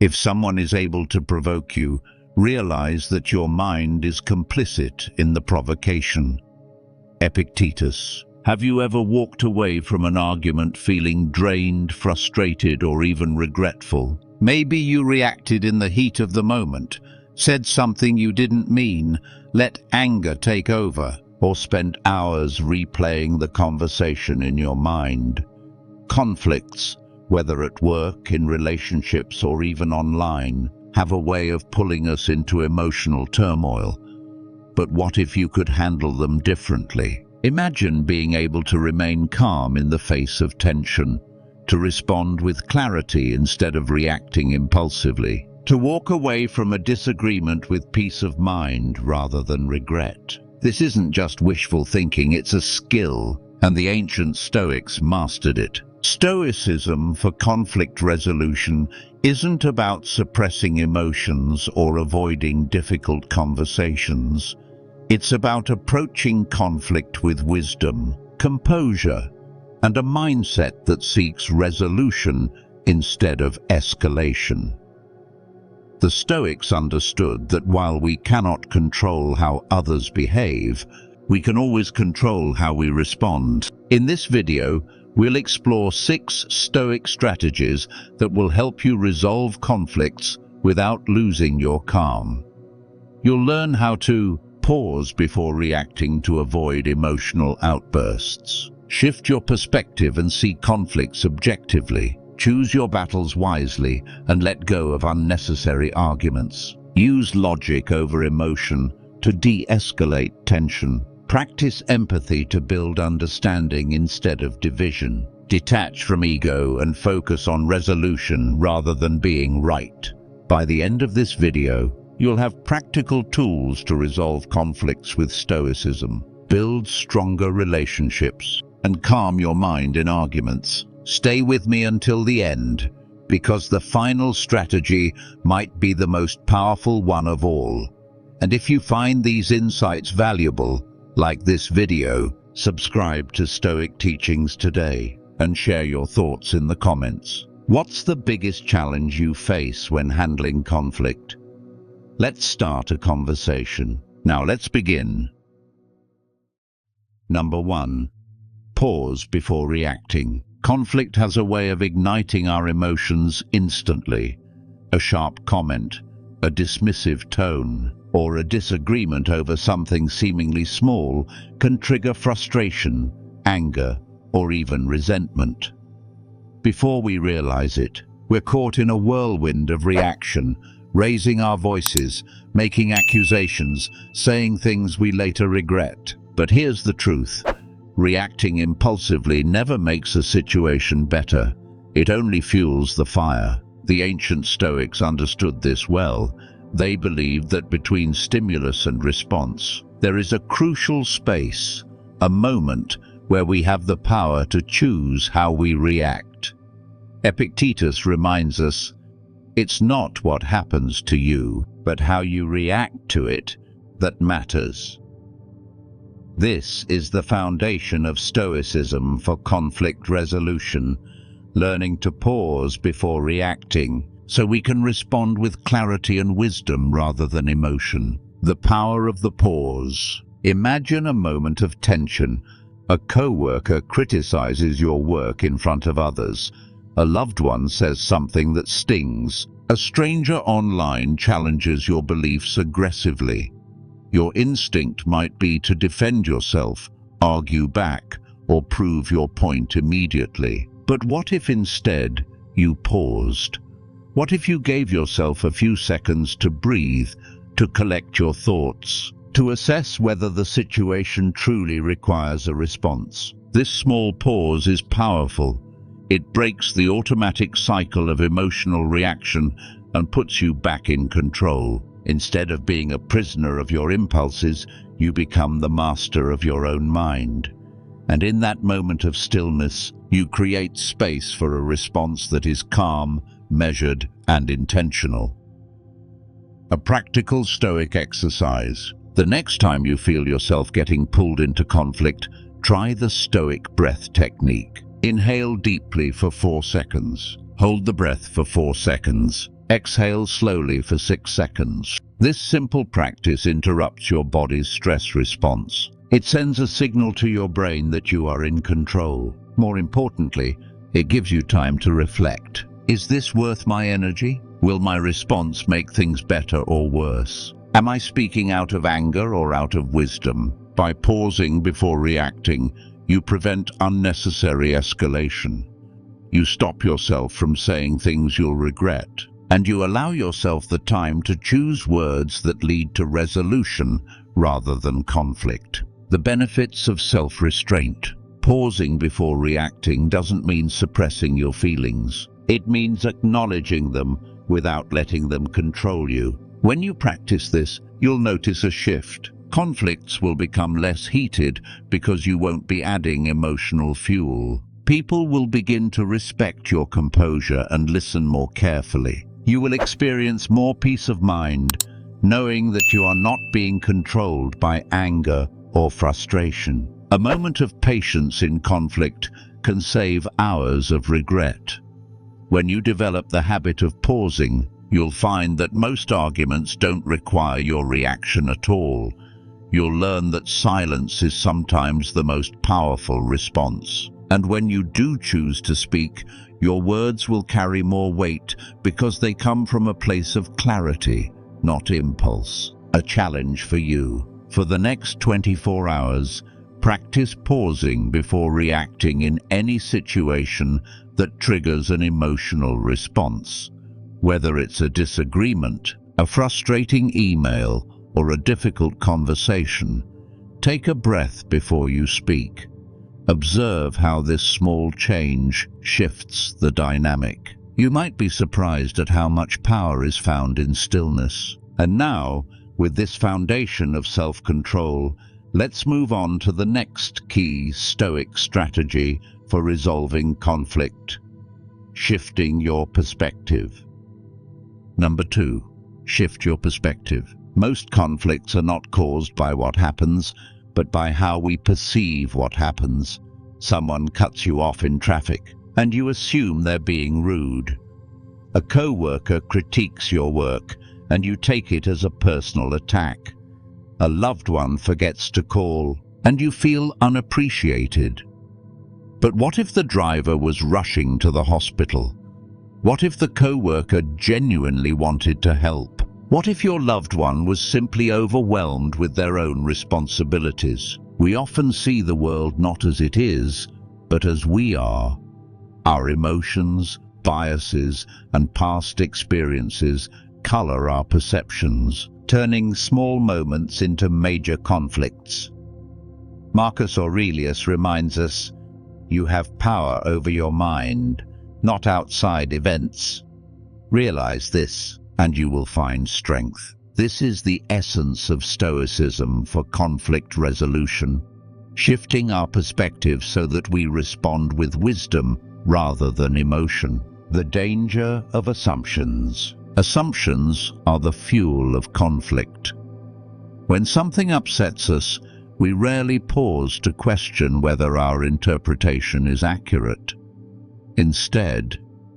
If someone is able to provoke you, realize that your mind is complicit in the provocation. Epictetus. Have you ever walked away from an argument feeling drained, frustrated, or even regretful? Maybe you reacted in the heat of the moment, said something you didn't mean, let anger take over, or spent hours replaying the conversation in your mind. Conflicts, whether at work, in relationships, or even online, have a way of pulling us into emotional turmoil. But what if you could handle them differently? Imagine being able to remain calm in the face of tension, to respond with clarity instead of reacting impulsively, to walk away from a disagreement with peace of mind rather than regret. This isn't just wishful thinking, it's a skill, and the ancient Stoics mastered it. Stoicism for conflict resolution isn't about suppressing emotions or avoiding difficult conversations. It's about approaching conflict with wisdom, composure, and a mindset that seeks resolution instead of escalation. The Stoics understood that while we cannot control how others behave, we can always control how we respond. In this video, we'll explore 6 Stoic strategies that will help you resolve conflicts without losing your calm. You'll learn how to pause before reacting to avoid emotional outbursts. Shift your perspective and see conflicts objectively. Choose your battles wisely and let go of unnecessary arguments. Use logic over emotion to de-escalate tension. Practice empathy to build understanding instead of division. Detach from ego and focus on resolution rather than being right. By the end of this video, you'll have practical tools to resolve conflicts with Stoicism, build stronger relationships, and calm your mind in arguments. Stay with me until the end, because the final strategy might be the most powerful one of all. And if you find these insights valuable, like this video, subscribe to Stoic Teachings today and share your thoughts in the comments. What's the biggest challenge you face when handling conflict? Let's start a conversation. Now let's begin. Number 1. Pause before reacting. Conflict has a way of igniting our emotions instantly. A sharp comment, a dismissive tone, or a disagreement over something seemingly small can trigger frustration, anger, or even resentment. Before we realize it, we're caught in a whirlwind of reaction, raising our voices, making accusations, saying things we later regret. But here's the truth. Reacting impulsively never makes a situation better. It only fuels the fire. The ancient Stoics understood this well. They believed that between stimulus and response, there is a crucial space, a moment where we have the power to choose how we react. Epictetus reminds us, it's not what happens to you, but how you react to it that matters. This is the foundation of Stoicism for conflict resolution, learning to pause before reacting so we can respond with clarity and wisdom rather than emotion. The power of the pause. Imagine a moment of tension. A co-worker criticizes your work in front of others. A loved one says something that stings. A stranger online challenges your beliefs aggressively. Your instinct might be to defend yourself, argue back, or prove your point immediately. But what if instead you paused? What if you gave yourself a few seconds to breathe, to collect your thoughts, to assess whether the situation truly requires a response? This small pause is powerful. It breaks the automatic cycle of emotional reaction and puts you back in control. Instead of being a prisoner of your impulses, you become the master of your own mind. And in that moment of stillness, you create space for a response that is calm, measured, and intentional. A practical Stoic exercise. The next time you feel yourself getting pulled into conflict, try the Stoic breath technique. Inhale deeply for 4 seconds. Hold the breath for 4 seconds. Exhale slowly for 6 seconds. This simple practice interrupts your body's stress response. It sends a signal to your brain that you are in control. More importantly, it gives you time to reflect. Is this worth my energy? Will my response make things better or worse? Am I speaking out of anger or out of wisdom? By pausing before reacting, you prevent unnecessary escalation. You stop yourself from saying things you'll regret, and you allow yourself the time to choose words that lead to resolution rather than conflict. The benefits of self-restraint. Pausing before reacting doesn't mean suppressing your feelings. It means acknowledging them without letting them control you. When you practice this, you'll notice a shift. Conflicts will become less heated because you won't be adding emotional fuel. People will begin to respect your composure and listen more carefully. You will experience more peace of mind, knowing that you are not being controlled by anger or frustration. A moment of patience in conflict can save hours of regret. When you develop the habit of pausing, you'll find that most arguments don't require your reaction at all. You'll learn that silence is sometimes the most powerful response. And when you do choose to speak, your words will carry more weight because they come from a place of clarity, not impulse. A challenge for you. For the next 24 hours, practice pausing before reacting in any situation that triggers an emotional response. Whether it's a disagreement, a frustrating email, or a difficult conversation, take a breath before you speak. Observe how this small change shifts the dynamic. You might be surprised at how much power is found in stillness. And now, with this foundation of self-control, let's move on to the next key Stoic strategy for resolving conflict: shifting your perspective. Number 2, shift your perspective. Most conflicts are not caused by what happens, but by how we perceive what happens. Someone cuts you off in traffic, and you assume they're being rude. A co-worker critiques your work, and you take it as a personal attack. A loved one forgets to call, and you feel unappreciated. But what if the driver was rushing to the hospital? What if the co-worker genuinely wanted to help? What if your loved one was simply overwhelmed with their own responsibilities? We often see the world not as it is, but as we are. Our emotions, biases, and past experiences color our perceptions, turning small moments into major conflicts. Marcus Aurelius reminds us, "You have power over your mind, not outside events." Realize this, and you will find strength. This is the essence of Stoicism for conflict resolution, shifting our perspective so that we respond with wisdom rather than emotion. The danger of assumptions. Assumptions are the fuel of conflict. When something upsets us, we rarely pause to question whether our interpretation is accurate. Instead,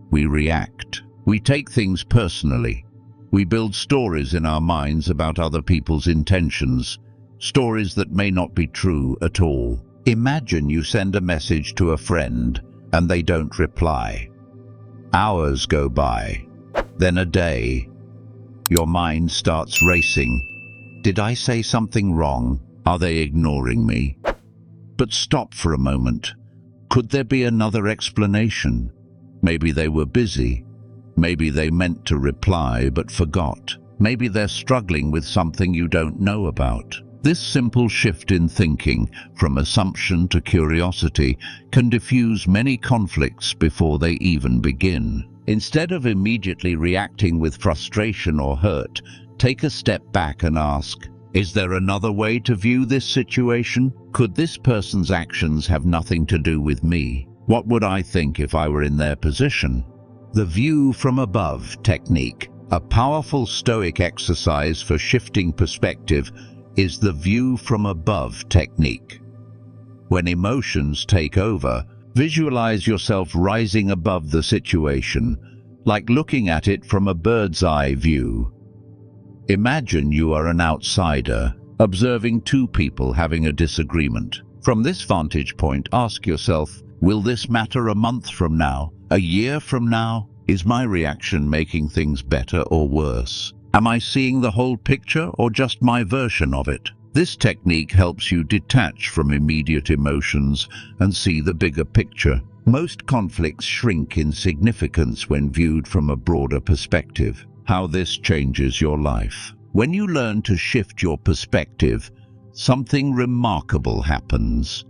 we react. We take things personally. We build stories in our minds about other people's intentions, stories that may not be true at all. Imagine you send a message to a friend and they don't reply. Hours go by, then a day. Your mind starts racing. Did I say something wrong? Are they ignoring me? But stop for a moment. Could there be another explanation? Maybe they were busy. Maybe they meant to reply but forgot. Maybe they're struggling with something you don't know about. This simple shift in thinking, from assumption to curiosity, can diffuse many conflicts before they even begin. Instead of immediately reacting with frustration or hurt, take a step back and ask, is there another way to view this situation? Could this person's actions have nothing to do with me? What would I think if I were in their position? The view from above technique, a powerful Stoic exercise for shifting perspective, is the view from above technique. When emotions take over, visualize yourself rising above the situation, like looking at it from a bird's-eye view. Imagine you are an outsider, observing two people having a disagreement. From this vantage point, ask yourself, will this matter a month from now, a year from now? Is my reaction making things better or worse? Am I seeing the whole picture or just my version of it? This technique helps you detach from immediate emotions and see the bigger picture. Most conflicts shrink in significance when viewed from a broader perspective. How this changes your life. When you learn to shift your perspective, something remarkable happens.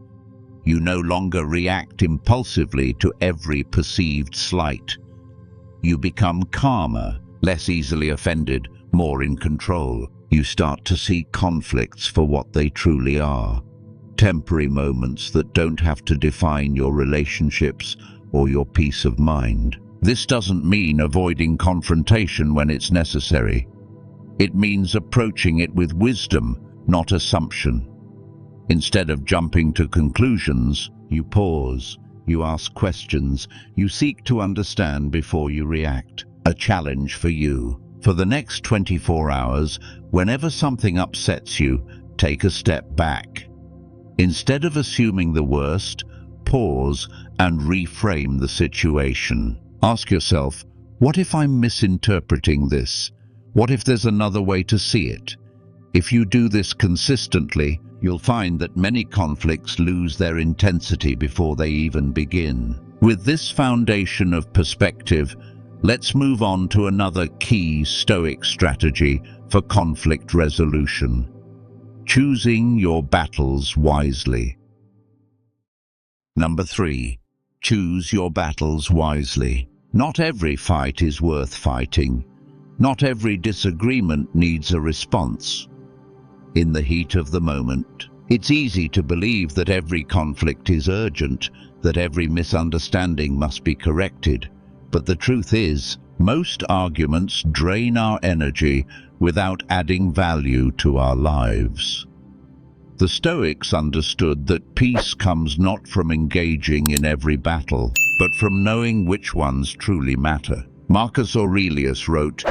You no longer react impulsively to every perceived slight. You become calmer, less easily offended, more in control. You start to see conflicts for what they truly are. Temporary moments that don't have to define your relationships or your peace of mind. This doesn't mean avoiding confrontation when it's necessary. It means approaching it with wisdom, not assumption. Instead of jumping to conclusions, you pause, you ask questions, you seek to understand before you react. A challenge for you. For the next 24 hours, whenever something upsets you, take a step back. Instead of assuming the worst, pause and reframe the situation. Ask yourself, what if I'm misinterpreting this? What if there's another way to see it? If you do this consistently, you'll find that many conflicts lose their intensity before they even begin. With this foundation of perspective, let's move on to another key Stoic strategy for conflict resolution. Choosing your battles wisely. Number 3. Choose your battles wisely. Not every fight is worth fighting. Not every disagreement needs a response. In the heat of the moment, it's easy to believe that every conflict is urgent, that every misunderstanding must be corrected. But the truth is, most arguments drain our energy without adding value to our lives. The Stoics understood that peace comes not from engaging in every battle, but from knowing which ones truly matter. Marcus Aurelius wrote,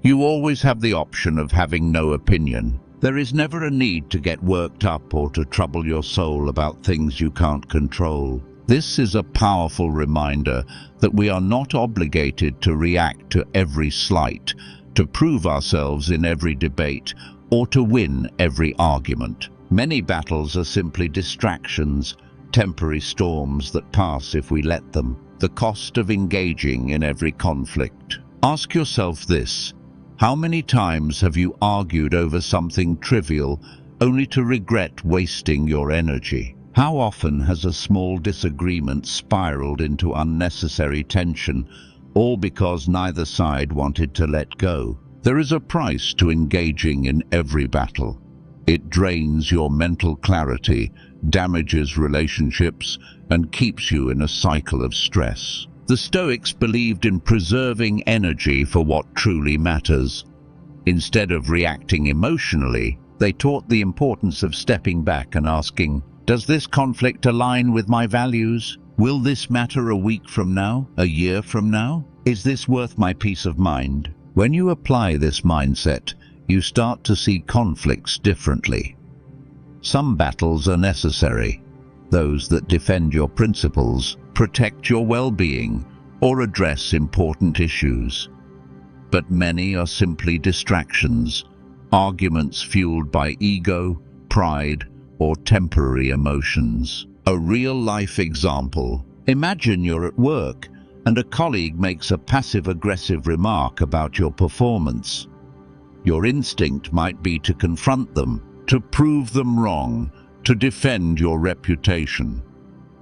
"You always have the option of having no opinion. There is never a need to get worked up or to trouble your soul about things you can't control." This is a powerful reminder that we are not obligated to react to every slight, to prove ourselves in every debate, or to win every argument. Many battles are simply distractions, temporary storms that pass if we let them. The cost of engaging in every conflict. Ask yourself this: how many times have you argued over something trivial only to regret wasting your energy? How often has a small disagreement spiraled into unnecessary tension, all because neither side wanted to let go? There is a price to engaging in every battle. It drains your mental clarity, damages relationships, and keeps you in a cycle of stress. The Stoics believed in preserving energy for what truly matters. Instead of reacting emotionally, they taught the importance of stepping back and asking, does this conflict align with my values? Will this matter a week from now, a year from now? Is this worth my peace of mind? When you apply this mindset, you start to see conflicts differently. Some battles are necessary, those that defend your principles, protect your well-being, or address important issues. But many are simply distractions, arguments fueled by ego, pride, or temporary emotions. A real-life example: imagine you're at work and a colleague makes a passive-aggressive remark about your performance. Your instinct might be to confront them, to prove them wrong, to defend your reputation.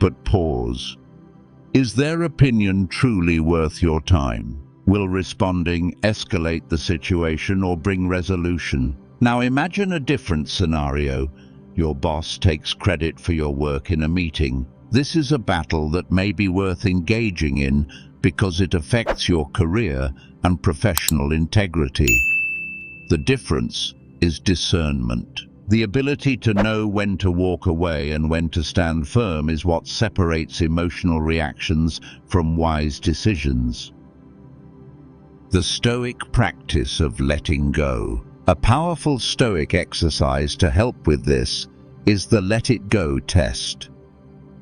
But pause. Is their opinion truly worth your time? Will responding escalate the situation or bring resolution? Now imagine a different scenario. Your boss takes credit for your work in a meeting. This is a battle that may be worth engaging in because it affects your career and professional integrity. The difference is discernment. The ability to know when to walk away and when to stand firm is what separates emotional reactions from wise decisions. The Stoic practice of letting go. A powerful Stoic exercise to help with this is the let it go test.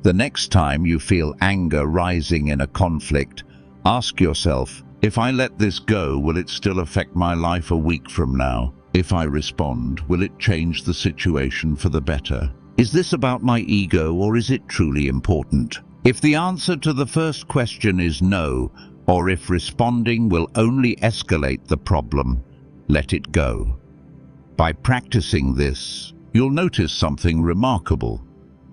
The next time you feel anger rising in a conflict, ask yourself, if I let this go, will it still affect my life a week from now? If I respond, will it change the situation for the better? Is this about my ego, or is it truly important? If the answer to the first question is no, or if responding will only escalate the problem, let it go. By practicing this, you'll notice something remarkable.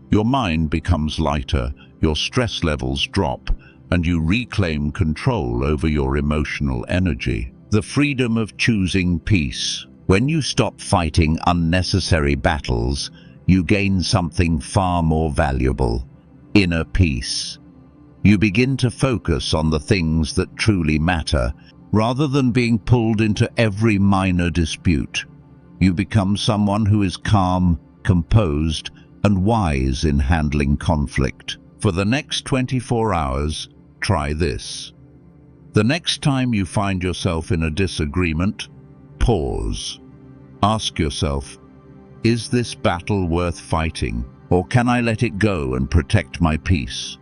Your mind becomes lighter, your stress levels drop, and you reclaim control over your emotional energy. The freedom of choosing peace. When you stop fighting unnecessary battles, you gain something far more valuable: inner peace. You begin to focus on the things that truly matter, rather than being pulled into every minor dispute. You become someone who is calm, composed, and wise in handling conflict. For the next 24 hours, try this. The next time you find yourself in a disagreement, pause. Ask yourself, is this battle worth fighting, or can I let it go and protect my peace?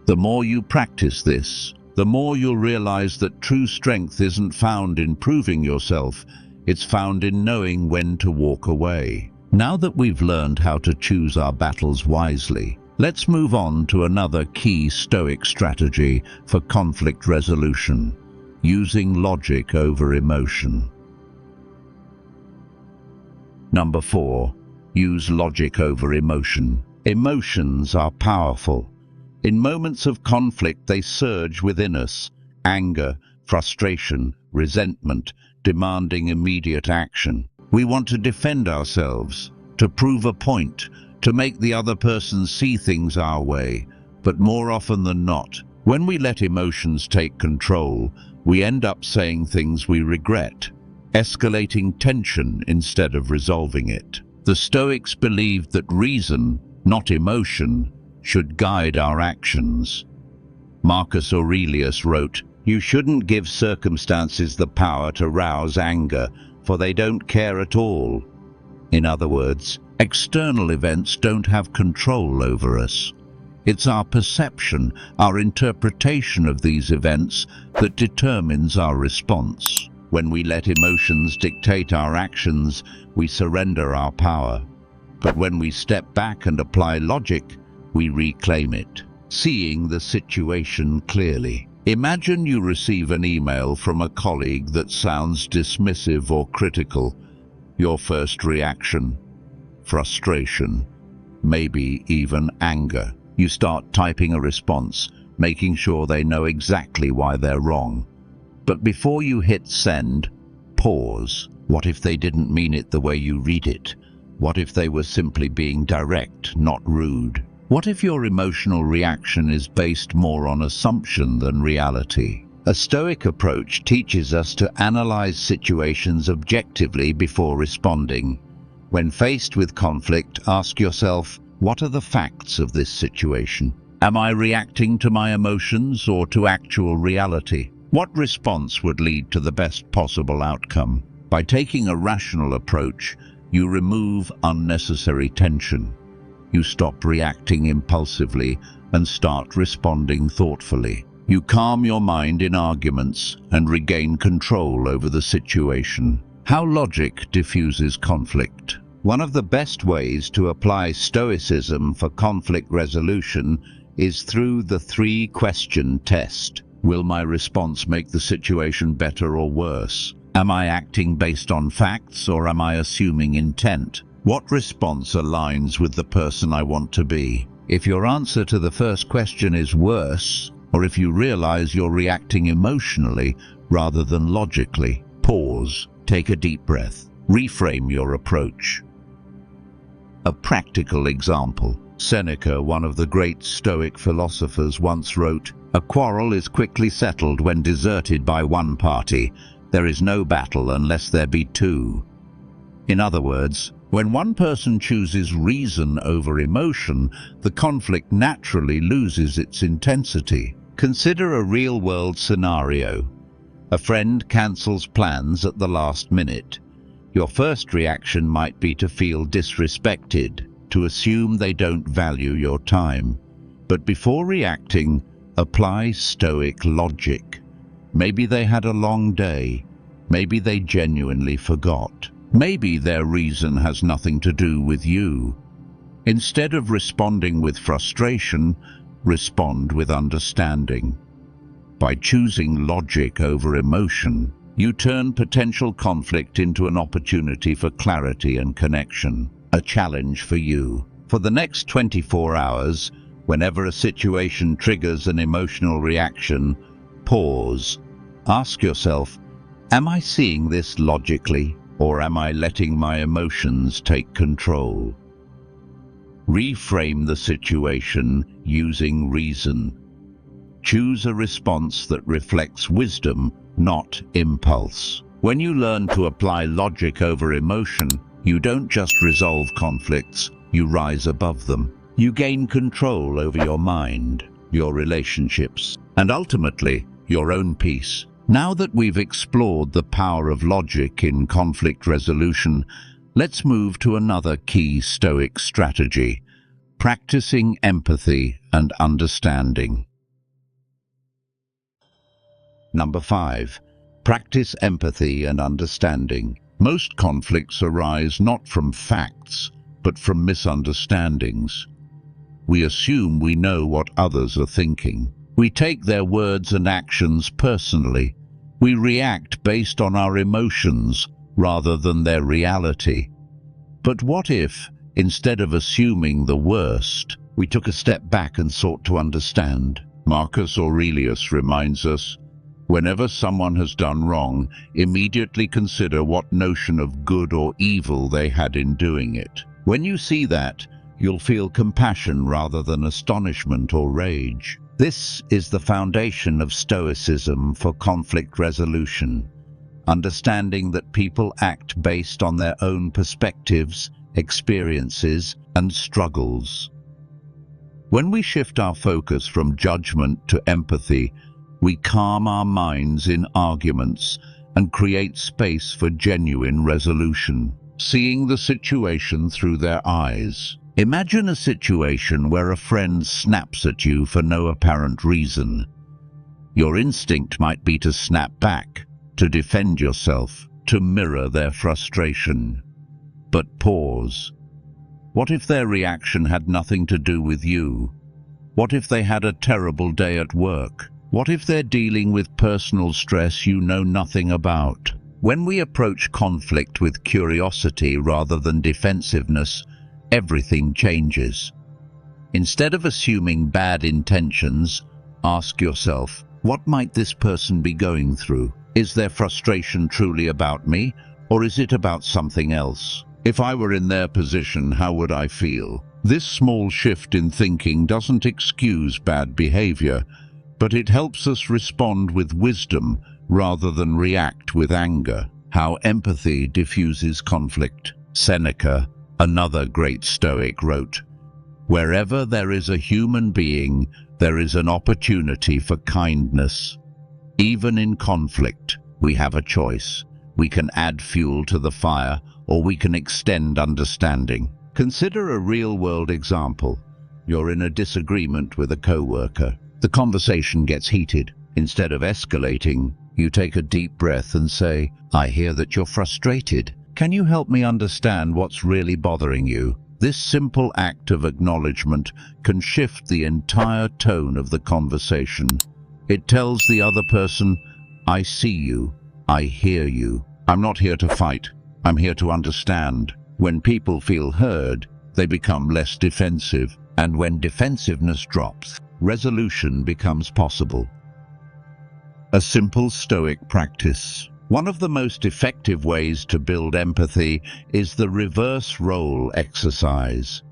The more you practice this, the more you'll realize that true strength isn't found in proving yourself, it's found in knowing when to walk away. Now that we've learned how to choose our battles wisely, let's move on to another key Stoic strategy for conflict resolution: using logic over emotion. Number 4. Use logic over emotion. Emotions are powerful. In moments of conflict, they surge within us: anger, frustration, resentment, demanding immediate action. We want to defend ourselves, to prove a point, to make the other person see things our way. But more often than not, when we let emotions take control, we end up saying things we regret, escalating tension instead of resolving it. The Stoics believed that reason, not emotion, should guide our actions. Marcus Aurelius wrote, "You shouldn't give circumstances the power to rouse anger, for they don't care at all." In other words, external events don't have control over us. It's our perception, our interpretation of these events that determines our response. When we let emotions dictate our actions, we surrender our power. But when we step back and apply logic, we reclaim it, seeing the situation clearly. Imagine you receive an email from a colleague that sounds dismissive or critical. Your first reaction: frustration, maybe even anger. You start typing a response, making sure they know exactly why they're wrong. But before you hit send, pause. What if they didn't mean it the way you read it? What if they were simply being direct, not rude? What if your emotional reaction is based more on assumption than reality? A Stoic approach teaches us to analyze situations objectively before responding. When faced with conflict, ask yourself, what are the facts of this situation? Am I reacting to my emotions or to actual reality? What response would lead to the best possible outcome? By taking a rational approach, you remove unnecessary tension. You stop reacting impulsively and start responding thoughtfully. You calm your mind in arguments and regain control over the situation. How logic diffuses conflict. One of the best ways to apply Stoicism for conflict resolution is through the 3-question test. Will my response make the situation better or worse? Am I acting based on facts, or am I assuming intent? What response aligns with the person I want to be? If your answer to the first question is worse, or if you realize you're reacting emotionally rather than logically, pause, take a deep breath, reframe your approach. A practical example. Seneca, one of the great Stoic philosophers, once wrote, "A quarrel is quickly settled when deserted by one party. There is no battle unless there be two." In other words, when one person chooses reason over emotion, the conflict naturally loses its intensity. Consider a real-world scenario. A friend cancels plans at the last minute. Your first reaction might be to feel disrespected, to assume they don't value your time. But before reacting, apply Stoic logic. Maybe they had a long day. Maybe they genuinely forgot. Maybe their reason has nothing to do with you. Instead of responding with frustration, respond with understanding. By choosing logic over emotion, you turn potential conflict into an opportunity for clarity and connection. A challenge for you. For the next 24 hours, whenever a situation triggers an emotional reaction, pause. Ask yourself, am I seeing this logically, or am I letting my emotions take control? Reframe the situation using reason. Choose a response that reflects wisdom, not impulse. When you learn to apply logic over emotion, you don't just resolve conflicts, you rise above them. You gain control over your mind, your relationships, and ultimately, your own peace. Now that we've explored the power of logic in conflict resolution, let's move to another key Stoic strategy: practicing empathy and understanding. Number 5. Practice empathy and understanding. Most conflicts arise not from facts, but from misunderstandings. We assume we know what others are thinking. We take their words and actions personally. We react based on our emotions rather than their reality. But what if, instead of assuming the worst, we took a step back and sought to understand? Marcus Aurelius reminds us, whenever someone has done wrong, immediately consider what notion of good or evil they had in doing it. When you see that, you'll feel compassion rather than astonishment or rage. This is the foundation of Stoicism for conflict resolution, understanding that people act based on their own perspectives, experiences, and struggles. When we shift our focus from judgment to empathy, we calm our minds in arguments and create space for genuine resolution, seeing the situation through their eyes. Imagine a situation where a friend snaps at you for no apparent reason. Your instinct might be to snap back, to defend yourself, to mirror their frustration. But pause. What if their reaction had nothing to do with you? What if they had a terrible day at work? What if they're dealing with personal stress you know nothing about? When we approach conflict with curiosity rather than defensiveness, everything changes. Instead of assuming bad intentions, ask yourself, what might this person be going through? Is their frustration truly about me, or is it about something else? If I were in their position, how would I feel? This small shift in thinking doesn't excuse bad behavior, but it helps us respond with wisdom rather than react with anger. How empathy diffuses conflict. Seneca, another great Stoic, wrote, "Wherever there is a human being, there is an opportunity for kindness. Even in conflict, we have a choice. We can add fuel to the fire, or we can extend understanding." Consider a real-world example. You're in a disagreement with a coworker. The conversation gets heated. Instead of escalating, you take a deep breath and say, "I hear that you're frustrated. Can you help me understand what's really bothering you?" This simple act of acknowledgement can shift the entire tone of the conversation. It tells the other person, "I see you, I hear you. I'm not here to fight, I'm here to understand." When people feel heard, they become less defensive, and when defensiveness drops, resolution becomes possible. A simple Stoic practice. One of the most effective ways to build empathy is the reverse role exercise.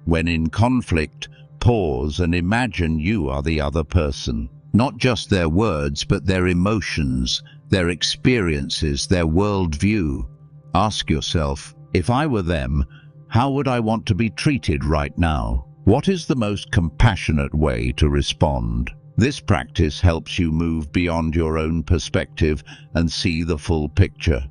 When in conflict, pause and imagine you are the other person. Not just their words, but their emotions, their experiences, their worldview. Ask yourself, if I were them, how would I want to be treated right now? What is the most compassionate way to respond? This practice helps you move beyond your own perspective and see the full picture.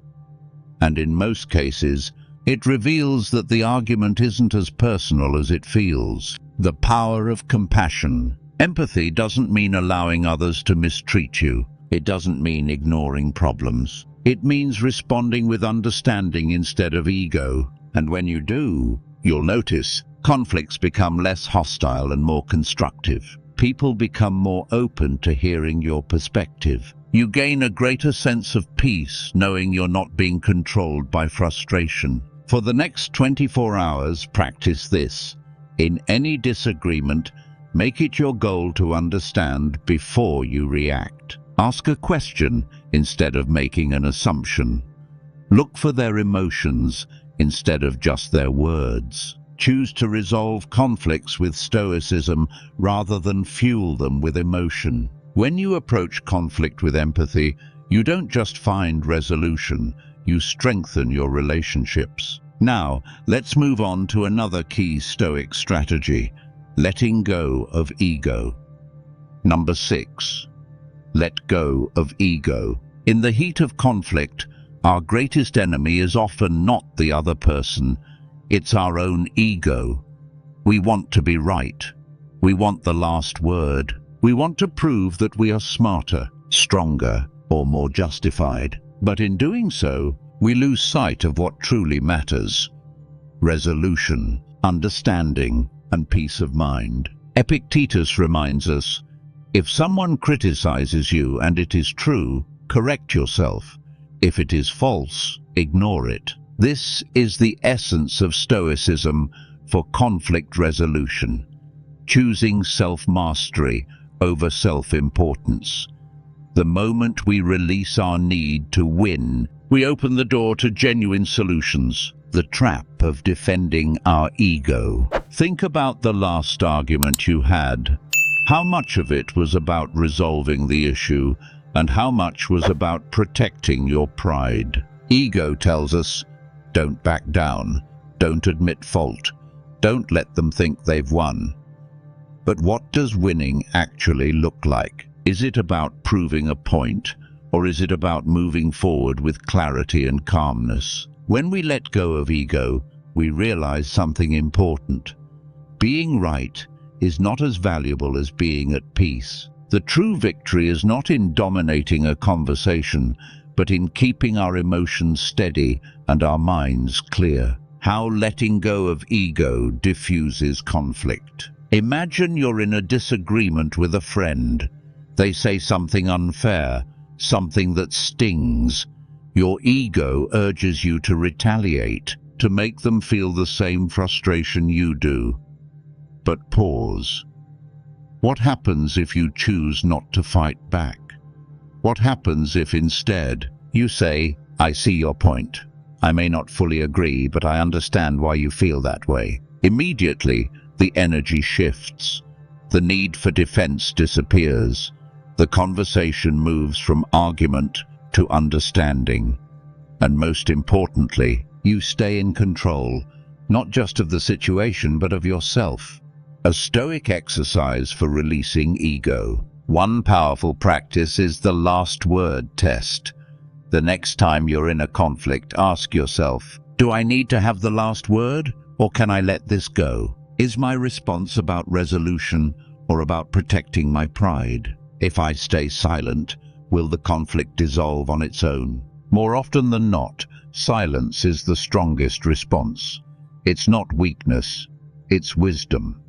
And in most cases, it reveals that the argument isn't as personal as it feels. The power of compassion. Empathy doesn't mean allowing others to mistreat you. It doesn't mean ignoring problems. It means responding with understanding instead of ego. And when you do, you'll notice conflicts become less hostile and more constructive. People become more open to hearing your perspective. You gain a greater sense of peace knowing you're not being controlled by frustration. For the next 24 hours, practice this. In any disagreement, make it your goal to understand before you react. Ask a question instead of making an assumption. Look for their emotions instead of just their words. Choose to resolve conflicts with stoicism rather than fuel them with emotion. When you approach conflict with empathy, you don't just find resolution, you strengthen your relationships. Now, let's move on to another key Stoic strategy, letting go of ego. Number 6. Let go of ego. In the heat of conflict, our greatest enemy is often not the other person, it's our own ego. We want to be right. We want the last word. We want to prove that we are smarter, stronger, or more justified. But in doing so, we lose sight of what truly matters: resolution, understanding, and peace of mind. Epictetus reminds us, if someone criticizes you and it is true, correct yourself. If it is false, ignore it. This is the essence of Stoicism for conflict resolution, choosing self-mastery over self-importance. The moment we release our need to win, we open the door to genuine solutions. The trap of defending our ego. Think about the last argument you had. How much of it was about resolving the issue, and how much was about protecting your pride? Ego tells us, don't back down, don't admit fault, don't let them think they've won. But what does winning actually look like? Is it about proving a point, or is it about moving forward with clarity and calmness? When we let go of ego, we realize something important. Being right is not as valuable as being at peace. The true victory is not in dominating a conversation, but in keeping our emotions steady and our minds clear. How letting go of ego diffuses conflict. Imagine you're in a disagreement with a friend. They say something unfair, something that stings. Your ego urges you to retaliate, to make them feel the same frustration you do. But pause. What happens if you choose not to fight back? What happens if instead you say, I see your point. I may not fully agree, but I understand why you feel that way. Immediately, the energy shifts. The need for defense disappears. The conversation moves from argument to understanding. And most importantly, you stay in control, not just of the situation, but of yourself. A Stoic exercise for releasing ego. One powerful practice is the last word test. The next time you're in a conflict, ask yourself, do I need to have the last word, or can I let this go? Is my response about resolution or about protecting my pride? If I stay silent, will the conflict dissolve on its own? More often than not, silence is the strongest response. It's not weakness, it's wisdom.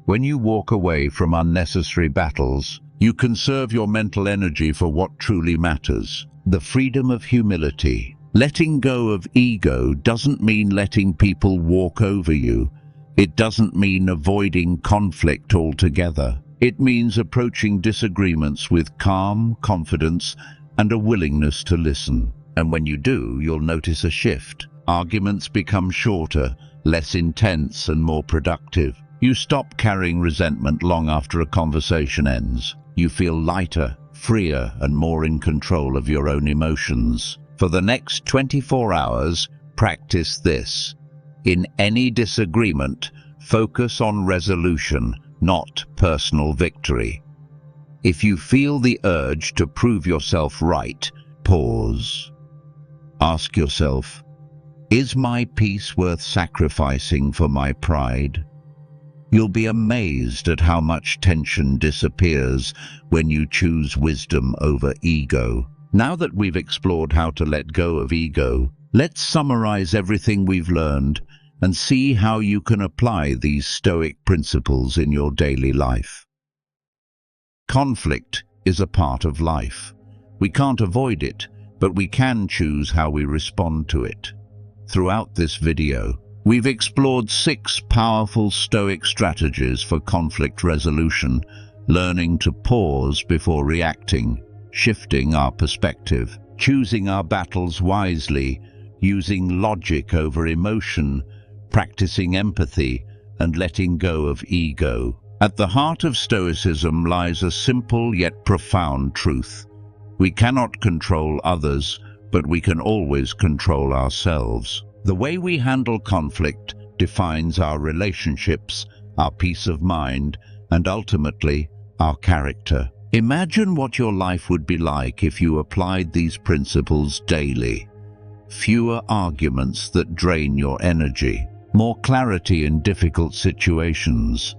When you walk away from unnecessary battles, you conserve your mental energy for what truly matters. The freedom of humility. Letting go of ego doesn't mean letting people walk over you. It doesn't mean avoiding conflict altogether. It means approaching disagreements with calm, confidence, and a willingness to listen. And when you do, you'll notice a shift. Arguments become shorter, less intense, and more productive. You stop carrying resentment long after a conversation ends. You feel lighter, freer, and more in control of your own emotions. For the next 24 hours, practice this. In any disagreement, focus on resolution, not personal victory. If you feel the urge to prove yourself right, pause. Ask yourself, is my peace worth sacrificing for my pride? You'll be amazed at how much tension disappears when you choose wisdom over ego. Now that we've explored how to let go of ego, let's summarize everything we've learned and see how you can apply these Stoic principles in your daily life. Conflict is a part of life. We can't avoid it, but we can choose how we respond to it. Throughout this video, we've explored 6 powerful Stoic strategies for conflict resolution, learning to pause before reacting, shifting our perspective, choosing our battles wisely, using logic over emotion, practicing empathy, and letting go of ego. At the heart of Stoicism lies a simple yet profound truth. We cannot control others, but we can always control ourselves. The way we handle conflict defines our relationships, our peace of mind, and ultimately, our character. Imagine what your life would be like if you applied these principles daily. Fewer arguments that drain your energy, more clarity in difficult situations,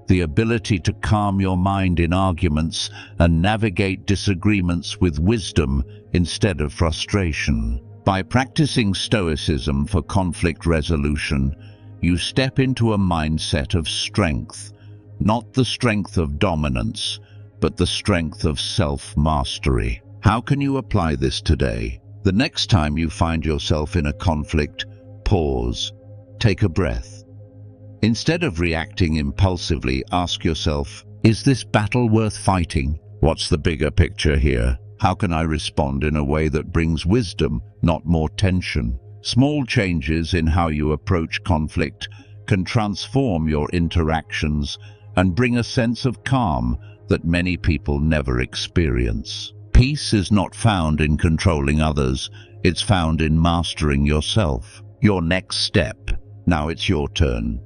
the ability to calm your mind in arguments and navigate disagreements with wisdom instead of frustration. By practicing Stoicism for conflict resolution, you step into a mindset of strength, not the strength of dominance, but the strength of self-mastery. How can you apply this today? The next time you find yourself in a conflict, pause, take a breath. Instead of reacting impulsively, ask yourself, is this battle worth fighting? What's the bigger picture here? How can I respond in a way that brings wisdom, not more tension? Small changes in how you approach conflict can transform your interactions and bring a sense of calm that many people never experience. Peace is not found in controlling others, it's found in mastering yourself. Your next step. Now it's your turn.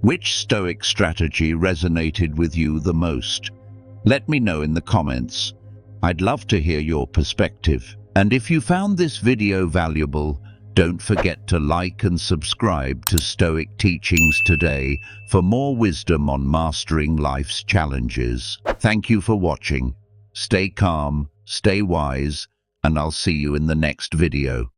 Which Stoic strategy resonated with you the most? Let me know in the comments. I'd love to hear your perspective. And if you found this video valuable, don't forget to like and subscribe to Stoic Teachings today for more wisdom on mastering life's challenges. Thank you for watching. Stay calm, stay wise, and I'll see you in the next video.